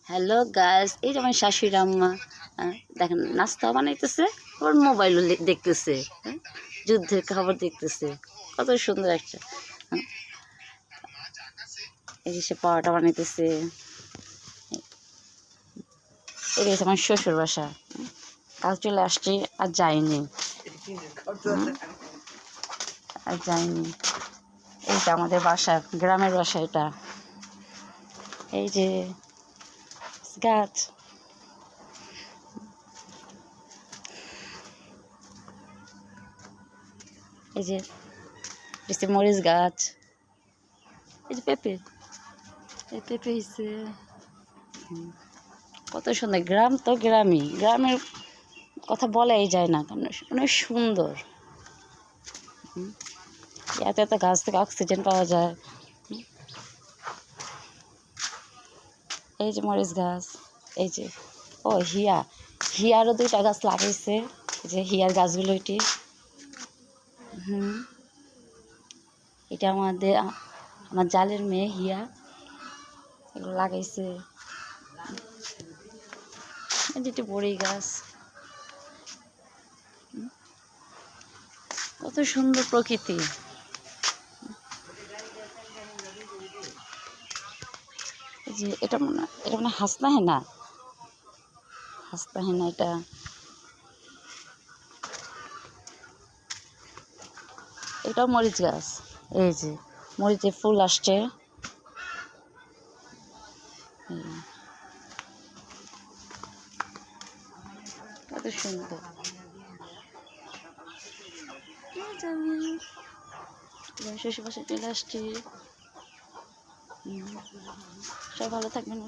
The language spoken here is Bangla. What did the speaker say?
হ্যালো গাইস, এই যে আমার শাশুড়ি আম্মা দেখেন নাস্তা বানাইতেছে, ওর মোবাইলও দেখতেছে, যুদ্ধের খবর দেখতেছে। কত সুন্দর একটা এই যে সে পাওয়াটা বানাইতেছে। এটা হচ্ছে আমার শ্বশুর বাসা। কাল চলে আসছি, আর যাইনি। এইটা আমাদের বাসা, গ্রামের বাসা। এটা এই যে গাছ, এই যে মরিচ গাছ, এই যে পেঁপে, এই পেঁপে হয়েছে। কত সুন্দর গ্রাম, তো গ্রামই, গ্রামের কথা বলাই যায় না, কারণ অনেক সুন্দর। এত এত গাছ থেকে অক্সিজেন পাওয়া যায়। এই যে মরিচ গাছ, এই যে হিয়ারও 2টা গাছ লাগাইছে, যে হিয়ার গাছগুলো এটি। এটা আমার জালের মেয়ে হিয়া এগুলো লাগাইছে। যেটি বড়ি গাছ, কত সুন্দর প্রকৃতি। যে এটা মনে হাসনা হেনা, এটা এটাও মরিচ গাছ। এই যে মরিচে ফুল আসছে, কত সুন্দর। শ্বশুর বাসায় চলে আসছি। সবাই ভালো থাকবেন।